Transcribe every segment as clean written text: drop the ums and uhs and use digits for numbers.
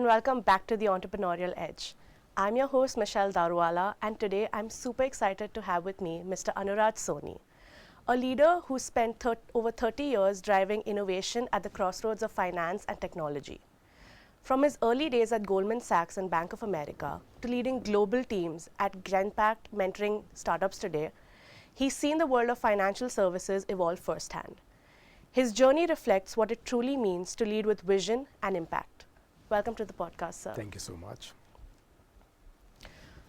and welcome back to the Entrepreneurial Edge. I'm your host Michelle Darwala, and today I'm super excited to have with me Mr. Anuraj Soni, a leader who spent over 30 years driving innovation at the crossroads of finance and technology. From his early days at Goldman Sachs and Bank of America to leading global teams at Genpact mentoring startups today, he's seen the world of financial services evolve firsthand. His journey reflects what it truly means to lead with vision and impact. Welcome to the podcast, sir. Thank you so much.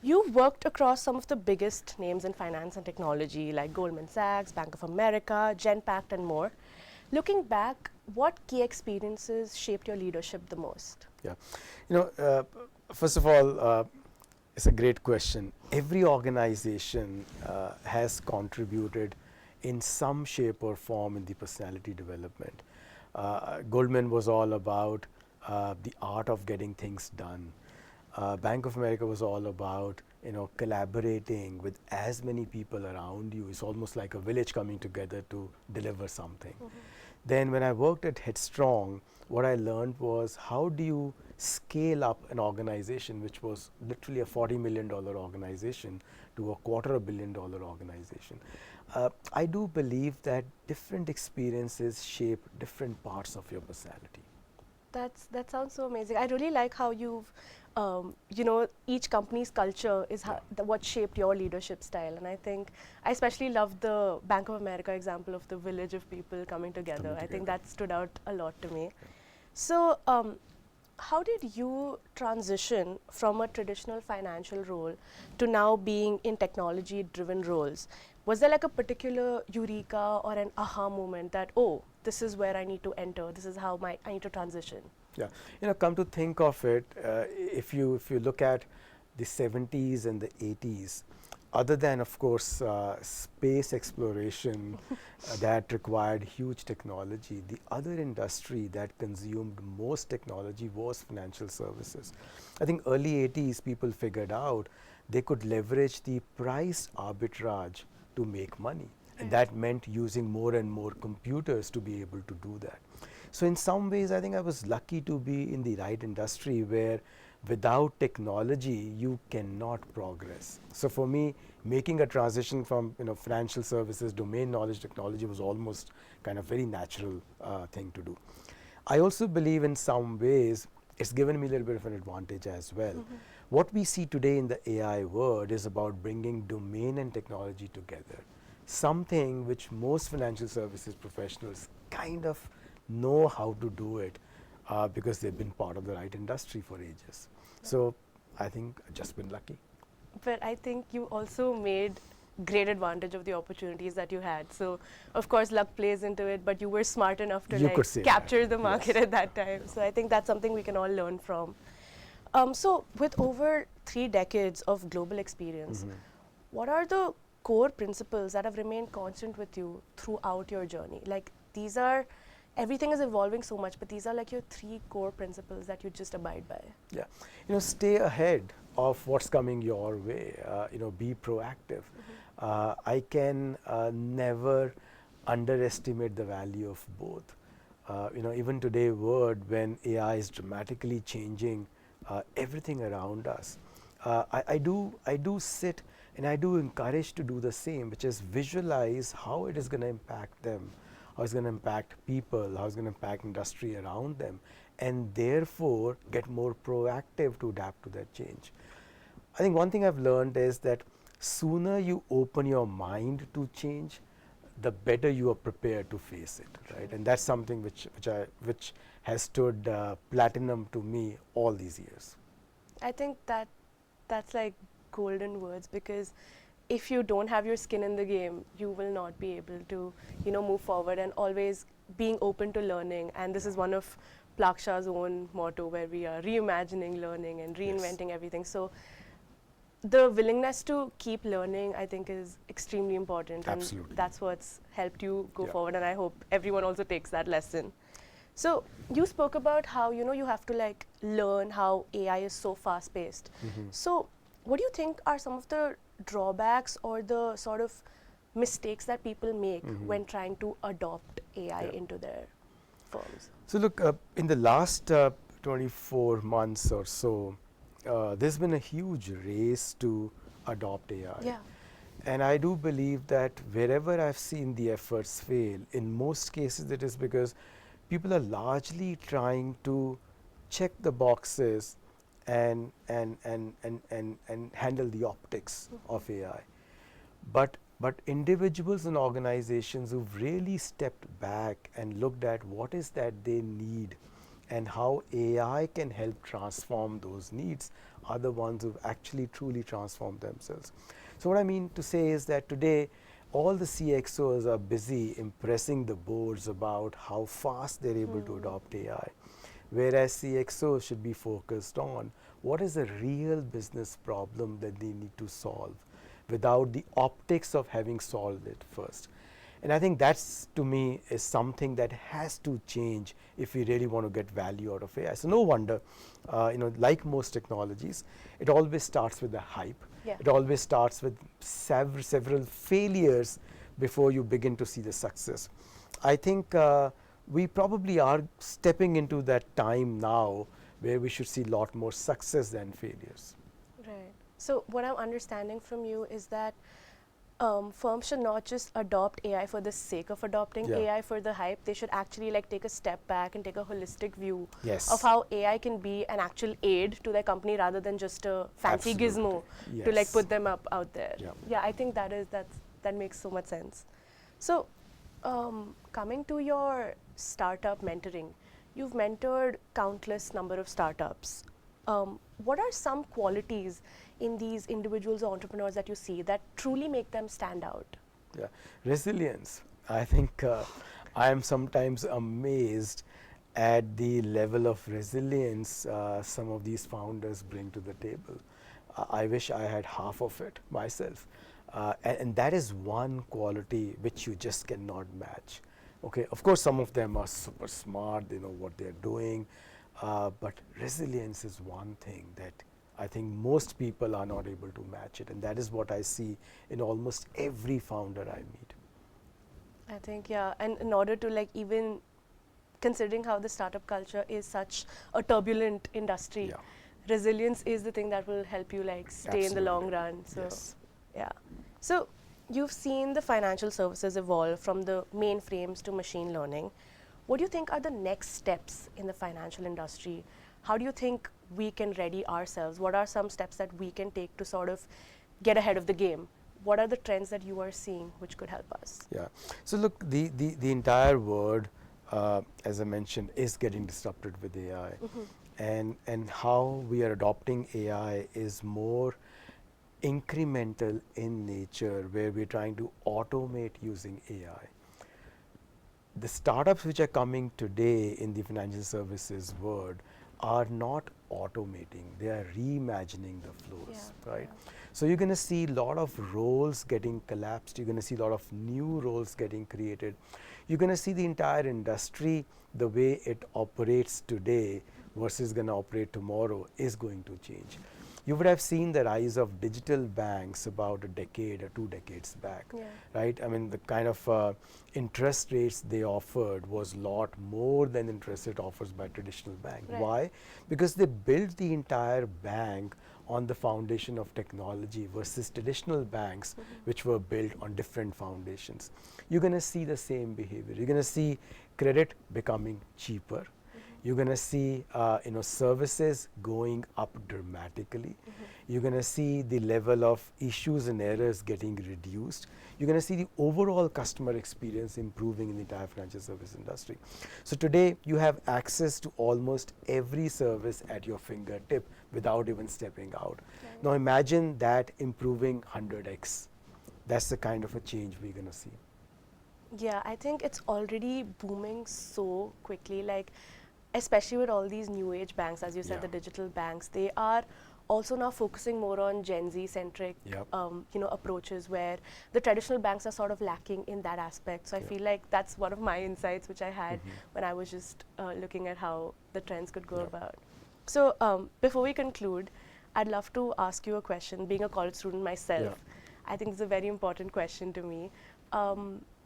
You've worked across some of the biggest names in finance and technology like Goldman Sachs, Bank of America, Genpact, and more. Looking back, what key experiences shaped your leadership the most? Yeah, first of all, it's a great question. Every organization has contributed in some shape or form in the personality development. Goldman was all about the art of getting things done. Bank of America was all about collaborating with as many people around you. It's almost like a village coming together to deliver something. Then when I worked at Headstrong, what I learned was how do you scale up an organization which was literally a $40 million organization to a $250 million organization. I do believe that different experiences shape different parts of your personality. That sounds so amazing. I really like how you've, each company's culture is what shaped your leadership style. And I think I especially love the Bank of America example of the village of people coming together. I think that stood out a lot to me. So how did you transition from a traditional financial role to now being in technology-driven roles? Was there like a particular eureka or an aha moment that, oh, this is where I need to enter, this is how I need to transition? Yeah, come to think of it, if you look at the 70s and the 80s, other than of course space exploration that required huge technology, the other industry that consumed most technology was financial services. I think early 80s people figured out they could leverage the price arbitrage to make money. And that meant using more and more computers to be able to do that. So in some ways, I think I was lucky to be in the right industry where without technology, you cannot progress. So for me, making a transition from financial services, domain knowledge, technology was almost kind of very natural thing to do. I also believe in some ways, it's given me a little bit of an advantage as well. What we see today in the AI world is about bringing domain and technology together. Something which most financial services professionals kind of know how to do it because they've been part of the right industry for ages. So I think I've just been lucky. But I think you also made great advantage of the opportunities that you had. So of course luck plays into it, but you were smart enough to capture the market at that time. So I think that's something we can all learn from. So with over 3 decades of global experience, what are the core principles that have remained constant with you throughout your journey? Like everything is evolving so much, but these are like your 3 core principles that you just abide by. Yeah, stay ahead of what's coming your way, be proactive. I can never underestimate the value of both. Even today when AI is dramatically changing everything around us, I do sit and I do encourage to do the same, which is visualize how it is going to impact them, how it's going to impact people, how it's going to impact industry around them, and therefore get more proactive to adapt to that change. I think one thing I've learned is that sooner you open your mind to change, the better you are prepared to face it, right? And that's something which has stood platinum to me all these years. I think that's like golden words, because if you don't have your skin in the game, you will not be able to move forward, and always being open to learning. And this is one of Plaksha's own motto, where we are reimagining learning and reinventing everything. So the willingness to keep learning, I think, is extremely important. Absolutely. And that's what's helped you go forward, and I hope everyone also takes that lesson. So you spoke about how you have to learn how AI is so fast paced. So what do you think are some of the drawbacks or the sort of mistakes that people make when trying to adopt AI into their firms? So look, in the last 24 months or so, there's been a huge race to adopt AI. Yeah. And I do believe that wherever I've seen the efforts fail, in most cases it is because people are largely trying to check the boxes and handle the optics of AI. But individuals and organizations who've really stepped back and looked at what is that they need and how AI can help transform those needs are the ones who've actually truly transformed themselves. So what I mean to say is that today all the CXOs are busy impressing the boards about how fast they're able to adopt AI, whereas CXOs should be focused on what is the real business problem that they need to solve without the optics of having solved it first. And I think that's, to me, is something that has to change if we really want to get value out of AI. So no wonder, like most technologies, it always starts with the hype. Yeah. It always starts with several failures before you begin to see the success. I think we probably are stepping into that time now where we should see a lot more success than failures. Right. So what I'm understanding from you is that firms should not just adopt AI for the sake of adopting Yeah. AI for the hype. They should actually like take a step back and take a holistic view Yes. of how AI can be an actual aid to their company rather than just a fancy Absolutely. gizmo to like Yes. put them up out there. Yeah. Yeah, I think that makes so much sense. So coming to your startup mentoring, you've mentored countless number of startups. What are some qualities in these individuals or entrepreneurs that you see that truly make them stand out? Yeah, resilience. I think I am sometimes amazed at the level of resilience some of these founders bring to the table. I wish I had half of it myself. And that is one quality which you just cannot match. Okay, of course, some of them are super smart, they know what they're doing, but resilience is one thing that I think most people are not able to match it, and that is what I see in almost every founder I meet. I think, yeah, and in order to like even considering how the startup culture is such a turbulent industry, Yeah. resilience is the thing that will help you like stay in the long Absolutely. run. So Yes. yeah. So you've seen the financial services evolve from the mainframes to machine learning. What do you think are the next steps in the financial industry? How do you think we can ready ourselves? What are some steps that we can take to sort of get ahead of the game? What are the trends that you are seeing which could help us? Yeah. So look, the entire world, as I mentioned, is getting disrupted with AI, and how we are adopting AI is more incremental in nature, where we're trying to automate using AI. The startups which are coming today in the financial services world are not automating, they are reimagining the flows, right? So you're going to see a lot of roles getting collapsed, you're going to see a lot of new roles getting created. You're going to see the entire industry, the way it operates today versus going to operate tomorrow, is going to change. You would have seen the rise of digital banks about a decade or 2 decades back, right? I mean, the kind of interest rates they offered was a lot more than interest rate offers by traditional bank. Right. Why? Because they built the entire bank on the foundation of technology versus traditional banks which were built on different foundations. You're going to see the same behavior. You're going to see credit becoming cheaper. You're going to see services going up dramatically. You're going to see the level of issues and errors getting reduced. You're going to see the overall customer experience improving in the entire financial service industry. So today you have access to almost every service at your fingertip without even stepping out. Now imagine that improving 100x. That's the kind of a change we're going to see. Yeah, I think it's already booming so quickly, like especially with all these new age banks, as you said, the digital banks, they are also now focusing more on Gen Z centric approaches, where the traditional banks are sort of lacking in that aspect. So I feel like that's one of my insights which I had when I was just looking at how the trends could go about. So before we conclude, I'd love to ask you a question. Being a college student myself, I think it's a very important question to me.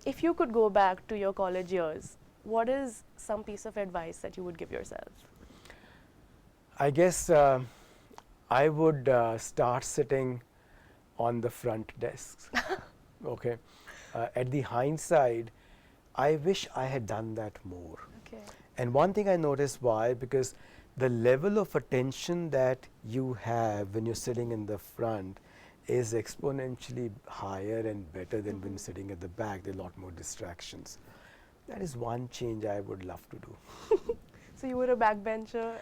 If you could go back to your college years, what is some piece of advice that you would give yourself? I guess I would start sitting on the front desks. Okay. At the hindsight, I wish I had done that more. Okay. And one thing I noticed why, because the level of attention that you have when you're sitting in the front is exponentially higher and better than when sitting at the back. There are a lot more distractions. That is one change I would love to do. So you were a backbencher,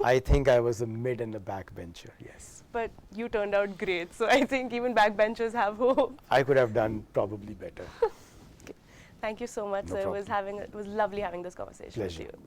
I think I was a mid and a backbencher, yes. but you turned out great. So I think even backbenchers have hope. I could have done probably better. Thank you so much, No sir. problem. It was lovely having this conversation Pleasure. with you.